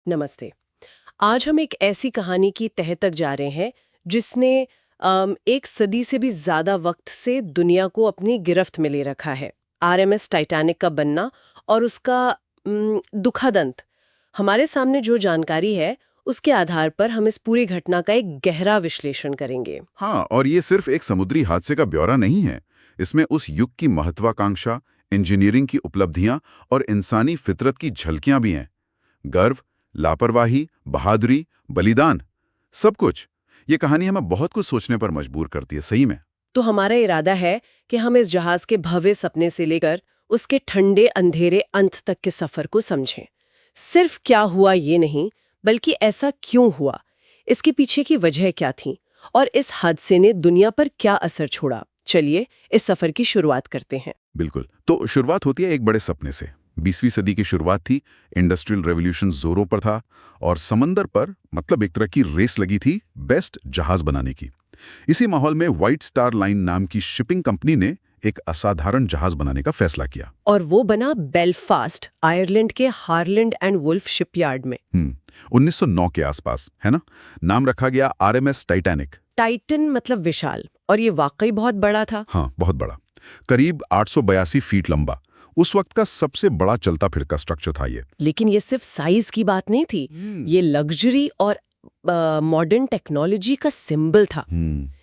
नमस्ते। आज हम एक ऐसी कहानी की तह तक जा रहे हैं जिसने एक सदी से भी ज्यादा वक्त से दुनिया को अपनी गिरफ्त में ले रखा है। आरएमएस टाइटैनिक का बनना और उसका दुखद अंत। हमारे सामने जो जानकारी है उसके आधार पर हम इस पूरी घटना का एक गहरा विश्लेषण करेंगे। हाँ, और ये सिर्फ एक समुद्री हादसे का ब्यौरा नहीं है। इसमें उस युग की महत्वाकांक्षा, इंजीनियरिंग की उपलब्धियां और इंसानी फितरत की झलकियां भी हैं। गर्व, लापरवाही, बहादुरी, बलिदान, सब कुछ। ये कहानी हमें बहुत कुछ सोचने पर मजबूर करती है, सही में। तो हमारा इरादा है कि हम इस जहाज के भव्य सपने से लेकर उसके ठंडे अंधेरे अंत तक के सफर को समझें। सिर्फ क्या हुआ ये नहीं, बल्कि ऐसा क्यों हुआ, इसके पीछे की वजह क्या थी और इस हादसे ने दुनिया पर क्या असर छोड़ा। चलिए इस सफर की शुरुआत करते हैं। बिल्कुल। तो शुरुआत होती है एक बड़े सपने से। 20वीं सदी की शुरुआत थी, इंडस्ट्रियल रेवोल्यूशन जोरों पर था और समंदर पर मतलब एक तरह की रेस लगी थी बेस्ट जहाज बनाने की। इसी माहौल में व्हाइट स्टार लाइन नाम की शिपिंग कंपनी ने एक असाधारण जहाज बनाने का फैसला किया। और वो बना बेलफास्ट, आयरलैंड के हार्लैंड एंड वुल्फ शिपयार्ड में। 1909 के आसपास, है ना। नाम रखा गया आरएमएस टाइटैनिक। टाइटन मतलब विशाल, और ये वाकई बहुत बड़ा था। हाँ, बहुत बड़ा। करीब 882 फीट लंबा। उस वक्त का सबसे बड़ा चलता फिरता स्ट्रक्चर था ये। लेकिन ये सिर्फ साइज की बात नहीं थी, ये लग्जरी और मॉडर्न टेक्नोलॉजी का सिंबल था।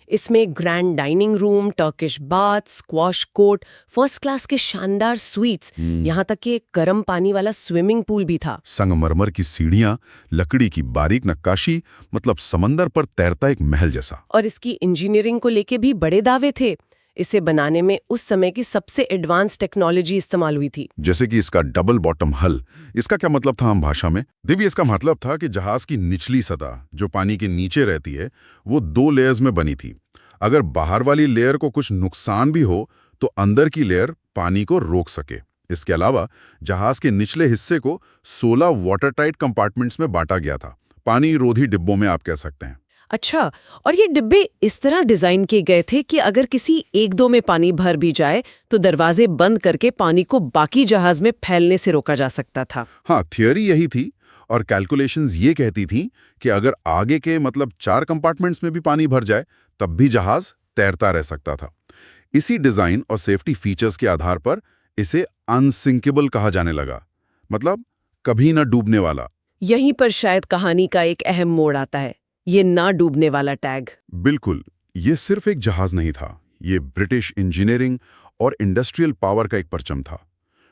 इसमें grand dining room, Turkish bath, squash court, first class के शानदार स्वीट्स, यहाँ तक कि एक गर्म पानी वाला स्विमिंग पूल भी था। संगमरमर की सीढ़ियां, लकड़ी की बारीक नक्काशी, मतलब समंदर पर तैरता एक महल जैसा। और इसकी इंजीनियरिंग को लेके भी बड़े दावे थे। इसे बनाने में उस समय की सबसे एडवांस टेक्नोलॉजी इस्तेमाल हुई थी। जैसे कि इसका डबल बॉटम हल। इसका क्या मतलब था हम भाषा में? देवी, इसका मतलब था कि जहाज की निचली सतह जो पानी के नीचे रहती है वो 2 लेयर्स में बनी थी। अगर बाहर वाली लेयर को कुछ नुकसान भी हो तो अंदर की लेयर पानी को रोक सके। इसके अलावा जहाज के निचले हिस्से को 16 वाटरटाइट कंपार्टमेंट्स में बांटा गया था। पानी रोधी डिब्बों में आप कह सकते हैं। अच्छा, और ये डिब्बे इस तरह डिजाइन किए गए थे कि अगर किसी एक दो में पानी भर भी जाए तो दरवाजे बंद करके पानी को बाकी जहाज में फैलने से रोका जा सकता था। हाँ, थियोरी यही थी। और कैलकुलेशंस ये कहती थी कि अगर आगे के मतलब 4 कंपार्टमेंट्स में भी पानी भर जाए तब भी जहाज तैरता रह सकता था। इसी डिजाइन और सेफ्टी फीचर्स के आधार पर इसे अनसिंकेबल कहा जाने लगा, मतलब कभी न डूबने वाला। यहीं पर शायद कहानी का एक अहम मोड़ आता है, ये ना डूबने वाला टैग। बिल्कुल, ये सिर्फ एक जहाज नहीं था, ये ब्रिटिश इंजीनियरिंग और इंडस्ट्रियल पावर का एक परचम था।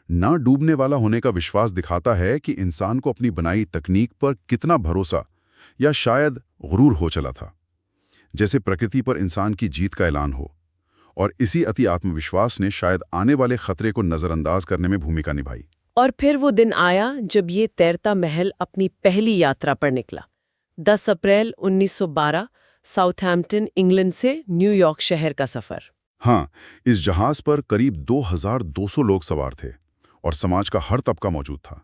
ना डूबने वाला होने का विश्वास दिखाता है कि इंसान को अपनी बनाई तकनीक पर कितना भरोसा या शायद गुरूर हो चला था, जैसे प्रकृति पर इंसान की जीत का ऐलान हो। और इसी अति आत्मविश्वास ने शायद आने वाले खतरे को नजरअंदाज करने में भूमिका निभाई। और फिर वो दिन आया जब ये तैरता महल अपनी पहली यात्रा पर निकला। 10 अप्रैल 1912, साउथहैम्पटन, इंग्लैंड से न्यूयॉर्क शहर का सफर। हाँ, इस जहाज पर करीब 2200 लोग सवार थे और समाज का हर तबका मौजूद था।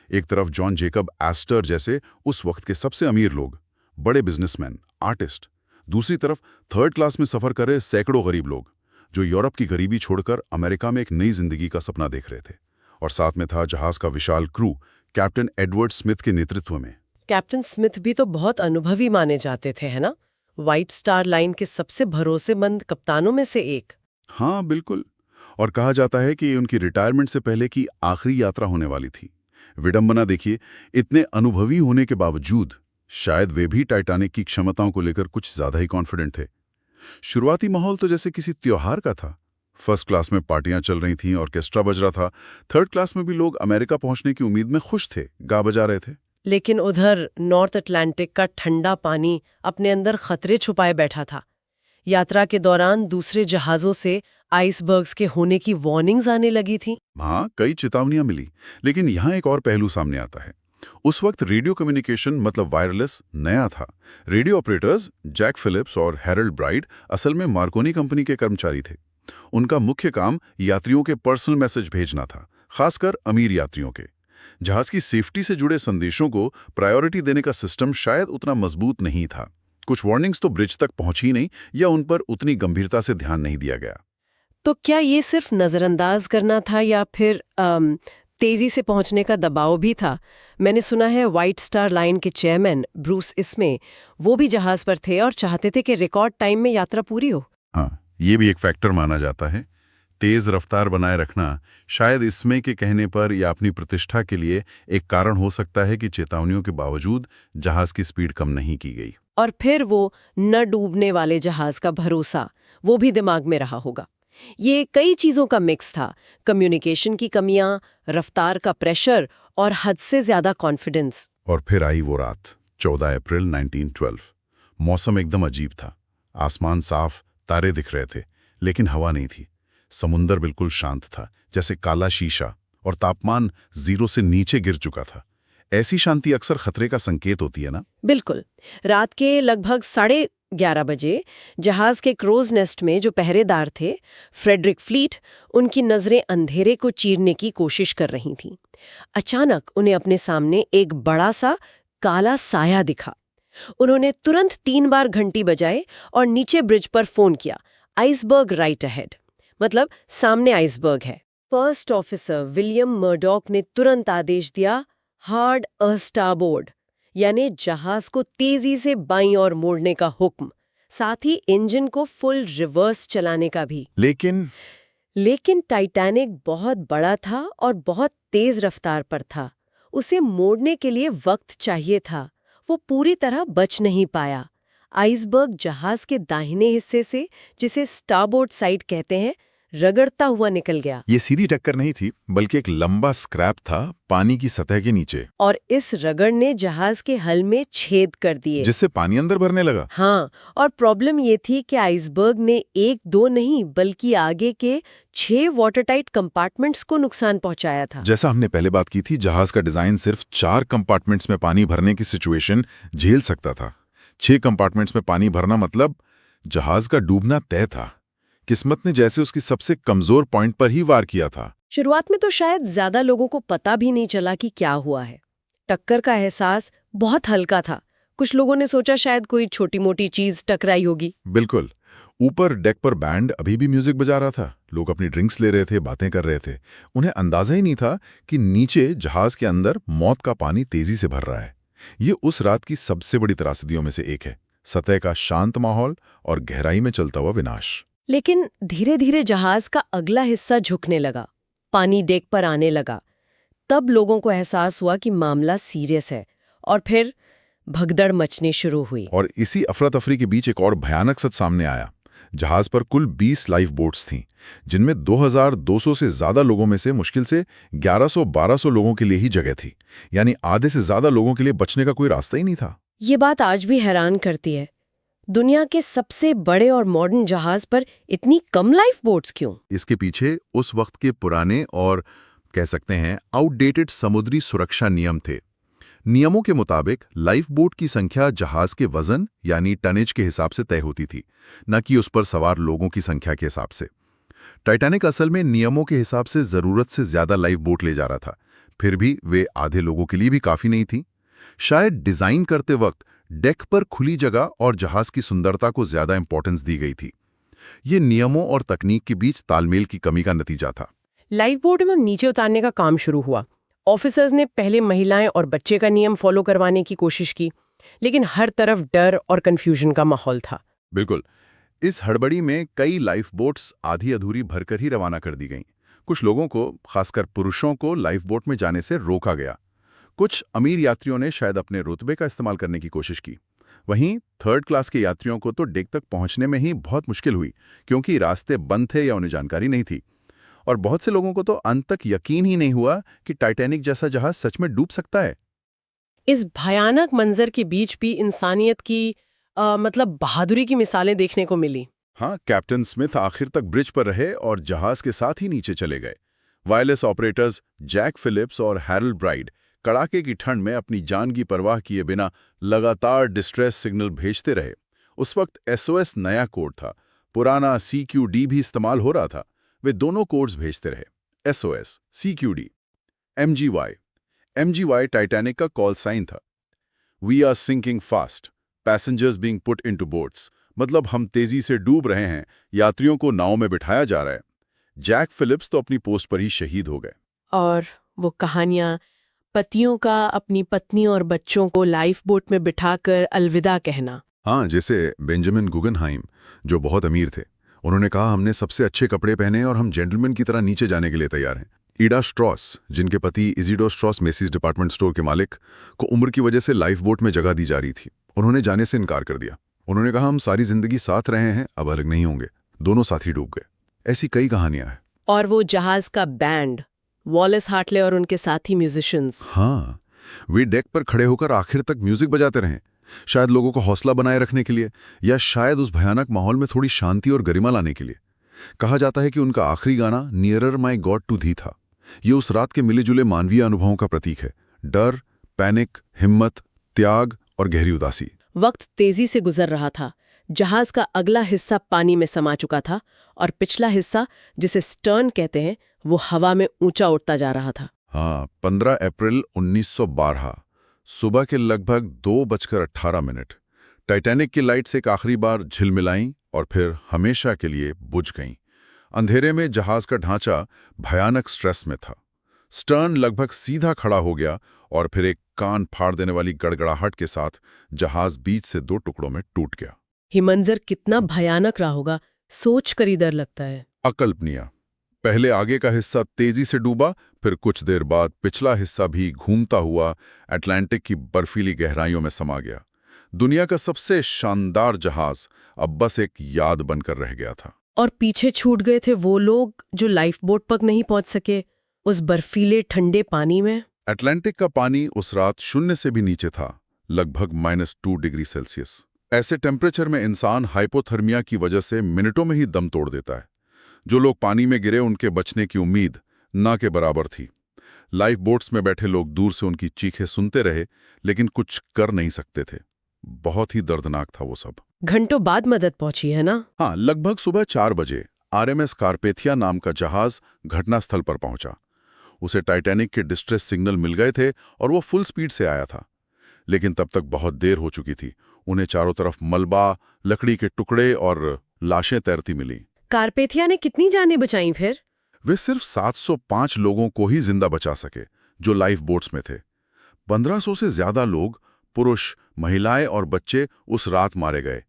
एक तरफ जॉन जेकब एस्टर जैसे उस वक्त के सबसे अमीर लोग, बड़े बिजनेसमैन, आर्टिस्ट। दूसरी तरफ थर्ड क्लास में सफर कर रहे सैकड़ों गरीब लोग जो यूरोप की गरीबी छोड़कर अमेरिका में एक नई जिंदगी का सपना देख रहे थे। और साथ में था जहाज का विशाल क्रू, कैप्टन एडवर्ड स्मिथ के नेतृत्व में। कैप्टन स्मिथ भी तो बहुत अनुभवी माने जाते थे, है ना? व्हाइट स्टार लाइन के सबसे भरोसेमंद कप्तानों में से एक। हाँ, बिल्कुल। और कहा जाता है कि उनकी रिटायरमेंट से पहले की आखिरी यात्रा होने वाली थी। विडंबना देखिए, इतने अनुभवी होने के बावजूद शायद वे भी टाइटैनिक की क्षमताओं को लेकर कुछ ज्यादा ही कॉन्फिडेंट थे। शुरुआती माहौल तो जैसे किसी त्योहार का था। फर्स्ट क्लास में पार्टियां चल रही थीं, ऑर्केस्ट्रा बज रहा था। थर्ड क्लास में भी लोग अमेरिका पहुंचने की उम्मीद में खुश थे, गा बजा रहे थे। लेकिन उधर नॉर्थ अटलांटिक का ठंडा पानी अपने अंदर खतरे छुपाए बैठा था। यात्रा के दौरान दूसरे जहाजों से आइसबर्ग्स के होने की वार्निंग्स आने लगी थी। हाँ, कई चेतावनियां मिली। लेकिन यहाँ एक और पहलू सामने आता है। उस वक्त रेडियो कम्युनिकेशन मतलब वायरलेस नया था। रेडियो ऑपरेटर्स जैक फिलिप्स और हैरोल्ड ब्राइड असल में मार्कोनी कंपनी के कर्मचारी थे। उनका मुख्य काम यात्रियों के पर्सनल मैसेज भेजना था, खासकर अमीर यात्रियों के। जहाज की सेफ्टी से जुड़े संदेशों को प्रायोरिटी देने का सिस्टम शायद उतना मजबूत नहीं था। कुछ वार्निंग्स तो ब्रिज तक पहुंची नहीं या उन पर उतनी गंभीरता से ध्यान नहीं दिया गया। तो क्या ये सिर्फ नजरअंदाज करना था या फिर तेजी से पहुंचने का दबाव भी था। मैंने सुना है व्हाइट स्टार लाइन के चेयरमैन ब्रूस इसमे वो भी जहाज पर थे और चाहते थे कि रिकॉर्ड टाइम में यात्रा पूरी हो। हाँ, ये भी एक फैक्टर माना जाता है। तेज रफ्तार बनाए रखना शायद इसमें के कहने पर या अपनी प्रतिष्ठा के लिए एक कारण हो सकता है कि चेतावनियों के बावजूद जहाज की स्पीड कम नहीं की गई। और फिर वो न डूबने वाले जहाज का भरोसा, वो भी दिमाग में रहा होगा। ये कई चीजों का मिक्स था, कम्युनिकेशन की कमियां, रफ्तार का प्रेशर और हद से ज्यादा कॉन्फिडेंस। और फिर आई वो रात, 14 अप्रैल 1912। मौसम एकदम अजीब था। आसमान साफ, तारे दिख रहे थे, लेकिन हवा नहीं थी। समुंदर बिल्कुल शांत था, जैसे काला शीशा, और तापमान 0 से नीचे गिर चुका था। ऐसी शांति अक्सर खतरे का संकेत होती है ना? बिल्कुल। रात के लगभग 11:30 बजे जहाज के क्रोज नेस्ट में जो पहरेदार थे, फ्रेडरिक फ्लीट, उनकी नजरें अंधेरे को चीरने की कोशिश कर रही थीं। अचानक उन्हें अपने सामने एक बड़ा सा काला साया दिखा। उन्होंने तुरंत 3 बार घंटी बजाए और नीचे ब्रिज पर फोन किया, आइसबर्ग राइट अहेड, मतलब सामने आइसबर्ग है। फर्स्ट ऑफिसर विलियम मर्डॉक ने तुरंत आदेश दिया, हार्ड अ स्टारबोर्ड, यानी जहाज को तेजी से बाईं ओर मोड़ने का हुक्म, साथ ही इंजन को फुल रिवर्स चलाने का भी। लेकिन टाइटैनिक बहुत बड़ा था और बहुत तेज रफ्तार पर था। उसे मोड़ने के लिए वक्त चाहिए था। वो पूरी तरह बच नहीं पाया। आइसबर्ग जहाज के दाहिने हिस्से से, जिसे स्टारबोर्ड साइड कहते हैं, रगड़ता हुआ निकल गया। ये सीधी टक्कर नहीं थी, बल्कि एक लंबा स्क्रैप था पानी की सतह के नीचे, और इस रगड़ ने जहाज के हल में छेद कर दिए, जिससे पानी अंदर भरने लगा। हाँ, और प्रॉब्लम ये थी कि आइसबर्ग ने 1-2 नहीं बल्कि आगे के 6 वाटरटाइट कंपार्टमेंट्स को नुकसान पहुंचाया था। जैसा हमने पहले बात की थी, जहाज का डिजाइन सिर्फ 4 कंपार्टमेंट्स में पानी भरने की सिचुएशन झेल सकता था। 6 कंपार्टमेंट्स में पानी भरना मतलब जहाज का डूबना तय था। किस्मत ने जैसे उसकी सबसे कमजोर पॉइंट पर ही वार किया था। शुरुआत में तो शायद ज्यादा लोगों को पता भी नहीं चला कि क्या हुआ है। टक्कर का एहसास बहुत हल्का था। कुछ लोगों ने सोचा शायद कोई छोटी मोटी चीज टकराई होगी। बिल्कुल। ऊपर डेक पर बैंड अभी भी म्यूजिक बजा रहा था। लोग अपनी ड्रिंक्स ले रहे थे, बातें कर रहे थे। उन्हें अंदाजा ही नहीं था कि नीचे जहाज के अंदर मौत का पानी तेजी से भर रहा है। ये उस रात की सबसे बड़ी त्रासदियों में से एक है। सतह का शांत माहौल और गहराई में चलता हुआ विनाश। लेकिन धीरे धीरे जहाज का अगला हिस्सा झुकने लगा, पानी डेक पर आने लगा। तब लोगों को एहसास हुआ कि मामला सीरियस है, और फिर भगदड़ मचनी शुरू हुई। और इसी अफरा तफरी के बीच एक और भयानक सच सामने आया। जहाज पर कुल 20 लाइफ बोट्स थीं, जिनमें 2200 से ज्यादा लोगों में से मुश्किल से 1100-1200 लोगों के लिए ही जगह थी। यानी आधे से ज्यादा लोगों के लिए बचने का कोई रास्ता ही नहीं था। ये बात आज भी हैरान करती है। दुनिया के सबसे बड़े और मॉडर्न जहाज पर इतनी कम लाइफ बोट्स क्यों? इसके पीछे उस वक्त के पुराने और कह सकते हैं आउटडेटेड समुद्री सुरक्षा नियम थे। नियमों के मुताबिक लाइफ बोट की संख्या जहाज के वजन यानी टनेज के हिसाब से तय होती थी, न कि उस पर सवार लोगों की संख्या के हिसाब से। टाइटैनिक असल में नियमों के हिसाब से जरूरत से ज्यादा लाइफ बोट ले जा रहा था, फिर भी वे आधे लोगों के लिए भी काफी नहीं थी। शायद डिजाइन करते वक्त डेक पर खुली जगह और जहाज की सुंदरता को ज्यादा इंपॉर्टेंस दी गई थी। ये नियमों और तकनीक के बीच तालमेल की कमी का नतीजा था। लाइफ बोट में नीचे उतारने का काम शुरू हुआ। ऑफिसर्स ने पहले महिलाएं और बच्चे का नियम फॉलो करवाने की कोशिश की, लेकिन हर तरफ डर और कंफ्यूजन का माहौल था। बिल्कुल। इस हड़बड़ी में कई लाइफ बोट्स आधी अधूरी भरकर ही रवाना कर दी गईं। कुछ लोगों को, खासकर पुरुषों को, लाइफ बोट में जाने से रोका गया। कुछ अमीर यात्रियों ने शायद अपने रुतबे का इस्तेमाल करने की कोशिश की। वहीं थर्ड क्लास के यात्रियों को तो डेक तक पहुंचने में ही बहुत मुश्किल हुई, क्योंकि रास्ते बंद थे या उन्हें जानकारी नहीं थी। और बहुत से लोगों को तो अंत तक यकीन ही नहीं हुआ कि टाइटैनिक जैसा जहाज सच में डूब सकता है। इस भयानक मंजर के बीच भी इंसानियत की मतलब बहादुरी की मिसालें देखने को मिली। हाँ, कैप्टन स्मिथ आखिर तक ब्रिज पर रहे और जहाज के साथ ही नीचे चले गए। वायरलेस ऑपरेटर्स जैक फिलिप्स और हैरल्ड ब्राइड कड़ाके की ठंड में अपनी जान की परवाह किए बिना लगातार डिस्ट्रेस सिग्नल भेजते रहे। उस वक्त SOS नया कोड था, पुराना CQD भी इस्तेमाल हो रहा था। वे दोनों कोड्स भेजते रहे, SOS, CQD, MGY टाइटैनिक का कॉल साइन था। We are sinking fast, passengers being put into boats, मतलब हम तेजी से डूब रहे हैं, यात्रियों को नाव में बिठाया जा रहा है। जैक फिलिप्स तो अपनी पोस्ट पर ही शहीद हो गए। और वो कहानियाँ, पतियों का अपनी पत्नी और बच्चों को लाइफ बोट में बिठाकर अलविदा कहना। हाँ, जैसे बेंजामिन गुगनहाइम, जो बहुत अमीर थे, उन्होंने कहा हमने सबसे अच्छे कपड़े पहने और हम जेंटलमैन की तरह नीचे जाने के लिए तैयार हैं। ईडा स्ट्रॉस, जिनके पति इजिडोर स्ट्रॉस मेसीज डिपार्टमेंट स्टोर के मालिक, को उम्र की वजह से लाइफ बोट में जगह दी जा रही थी। उन्होंने जाने से इनकार कर दिया। उन्होंने कहा हम सारी जिंदगी साथ रहे हैं, अब अलग नहीं होंगे। दोनों साथी डूब गए। ऐसी कई कहानियां हैं। और वो जहाज का बैंड, वॉलेस हार्टले और उनके साथी म्यूजिशियंस। हाँ, वे डेक पर खड़े होकर आखिर तक म्यूजिक बजाते रहे, शायद लोगों को हौसला बनाए रखने के लिए, या शायद उस भयानक माहौल में थोड़ी शांति और गरिमा लाने के लिए। कहा जाता है कि उनका आखिरी गाना नियरर माई गॉड टू थी था। ये उस रात के मिले जुले मानवीय अनुभवों का प्रतीक है। डर, पैनिक, हिम्मत, त्याग और गहरी उदासी। वक्त तेजी से गुजर रहा था। जहाज का अगला हिस्सा पानी में समा चुका था और पिछला हिस्सा, जिसे स्टर्न कहते हैं, वो हवा में ऊंचा उठता जा रहा था। हाँ, 15 अप्रैल 1912 सुबह के लगभग 2:18 टाइटैनिक की लाइट्स एक आखिरी बार झिलमिलाईं और फिर हमेशा के लिए बुझ गईं। अंधेरे में जहाज का ढांचा भयानक स्ट्रेस में था। स्टर्न लगभग सीधा खड़ा हो गया और फिर एक कान फाड़ देने वाली गड़गड़ाहट के साथ जहाज बीच से 2 टुकड़ों में टूट गया। ये मंजर कितना भयानक रहा होगा, सोच कर ही डर लगता है। अकल्पनीय। पहले आगे का हिस्सा तेजी से डूबा, फिर कुछ देर बाद पिछला हिस्सा भी घूमता हुआ अटलांटिक की बर्फीली गहराइयों में समा गया। दुनिया का सबसे शानदार जहाज अब बस एक याद बनकर रह गया था। और पीछे छूट गए थे वो लोग जो लाइफ बोट तक नहीं पहुंच सके, उस बर्फीले ठंडे पानी में। अटलांटिक का पानी उस रात 0 से भी नीचे था, लगभग -2 डिग्री सेल्सियस। ऐसे टेम्परेचर में इंसान हाइपोथर्मिया की वजह से मिनटों में ही दम तोड़ देता है। जो लोग पानी में गिरे, उनके बचने की उम्मीद ना के बराबर थी। लाइफ बोट्स में बैठे लोग दूर से उनकी चीखें सुनते रहे, लेकिन कुछ कर नहीं सकते थे। बहुत ही दर्दनाक था वो सब। घंटों बाद मदद पहुंची है ना? हाँ, लगभग सुबह 4 बजे RMS कार्पेथिया नाम का जहाज घटनास्थल पर पहुंचा। उसे टाइटैनिक के डिस्ट्रेस सिग्नल मिल गए थे और वो फुल स्पीड से आया था। लेकिन तब तक बहुत देर हो चुकी थी। उन्हें चारों तरफ मलबा, लकड़ी के टुकड़े और लाशें तैरती मिली। कार्पेथिया ने कितनी जानें बचाई फिर? वे सिर्फ 705 लोगों को ही जिंदा बचा सके, जो लाइफ बोट्स में थे। 1500 से ज्यादा लोग, पुरुष, महिलाएं और बच्चे उस रात मारे गए।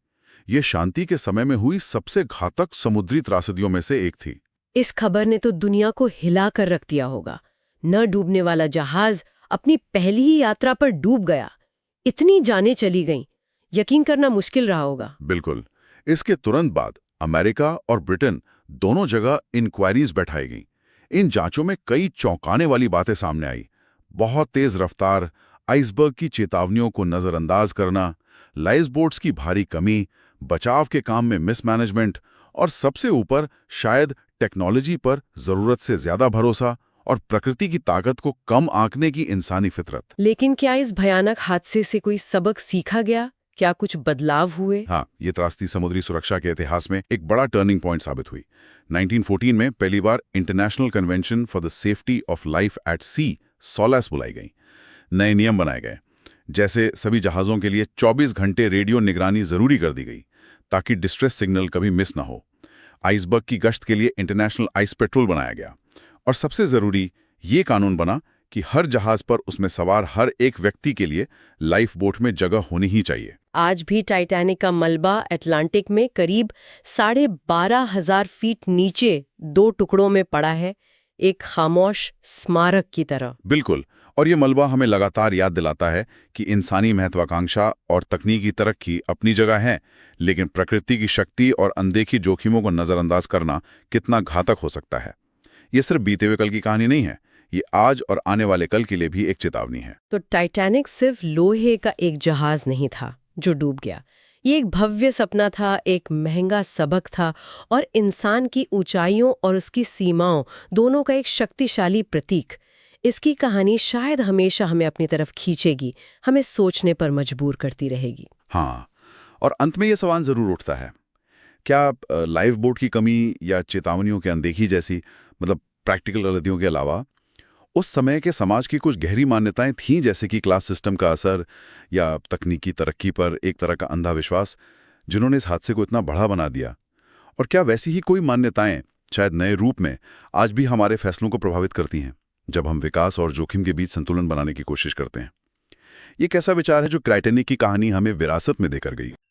ये शांति के समय में हुई सबसे घातक समुद्री त्रासदियों में से एक थी। इस खबर ने तो दुनिया को हिला कर रख दिया होगा। न डूबने वाला जहाज अपनी पहली ही यात्रा पर डूब गया। इतनी जानें चली गईं, यकीन करना मुश्किल रहा होगा। बिल्कुल। इसके तुरंत बाद अमेरिका और ब्रिटेन दोनों जगह इंक्वायरीज बैठाई गईं। इन जांचों में कई चौंकाने वाली बातें सामने आई। बहुत तेज रफ्तार, आइसबर्ग की चेतावनियों को नजरअंदाज करना, लाइफ बोट्स की भारी कमी, बचाव के काम में मिसमैनेजमेंट और सबसे ऊपर शायद टेक्नोलॉजी पर जरूरत से ज्यादा भरोसा और प्रकृति की ताकत को कम आंकने की इंसानी फितरत। लेकिन क्या इस भयानक हादसे से कोई सबक सीखा गया? क्या कुछ बदलाव हुए? हाँ, ये त्रासदी समुद्री सुरक्षा के इतिहास में एक बड़ा टर्निंग पॉइंट साबित हुई। 1914 में पहली बार international convention for the safety of life at sea, SOLAS बुलाई गई। नए नियम बनाए गए, जैसे सभी जहाज़ों के लिए 24 घंटे रेडियो निगरानी जरूरी कर दी गई, ताकि डिस्ट्रेस सिग्नल कभी मिस ना हो। आइसबर्ग की गश्त के लिए इंटरनेशनल आइस पेट्रोल बनाया गया। और सबसे जरूरी ये कानून बना कि हर जहाज पर उसमें सवार हर एक व्यक्ति के लिए लाइफ बोट में जगह होनी ही चाहिए। आज भी टाइटैनिक का मलबा अटलांटिक में करीब 12,500 फीट नीचे 2 टुकड़ों में पड़ा है, एक खामोश स्मारक की तरह। बिल्कुल। और ये मलबा हमें लगातार याद दिलाता है कि इंसानी महत्वाकांक्षा और तकनीकी तरक्की अपनी जगह है, लेकिन प्रकृति की शक्ति और अनदेखी जोखिमों को नजरअंदाज करना कितना घातक हो सकता है। ये सिर्फ बीते हुए कल की कहानी नहीं है, ये आज और आने वाले कल के लिए भी एक चेतावनी है। तो टाइटैनिक सिर्फ लोहे का एक जहाज नहीं था जो डूब गया। ये एक भव्य सपना था, एक महंगा सबक था और इंसान की ऊंचाइयों और उसकी सीमाओं दोनों का एक शक्तिशाली प्रतीक। इसकी कहानी शायद हमेशा हमें अपनी तरफ खींचेगी, हमें सोचने पर मजबूर करती रहेगी। हाँ, और अंत में ये सवाल जरूर उठता है, क्या लाइफ बोट की कमी या चेतावनियों की अनदेखी जैसी प्रैक्टिकल गलतियों के अलावा उस समय के समाज की कुछ गहरी मान्यताएं थीं, जैसे कि क्लास सिस्टम का असर या तकनीकी तरक्की पर एक तरह का अंधा विश्वास, जिन्होंने इस हादसे को इतना बड़ा बना दिया? और क्या वैसी ही कोई मान्यताएं शायद नए रूप में आज भी हमारे फैसलों को प्रभावित करती हैं? जब हम विकास और जोखिम के बीच संतुलन बनाने की कोशिश करते हैं। ये कैसा विचार है जो टाइटैनिक की कहानी हमें विरासत में देकर गई।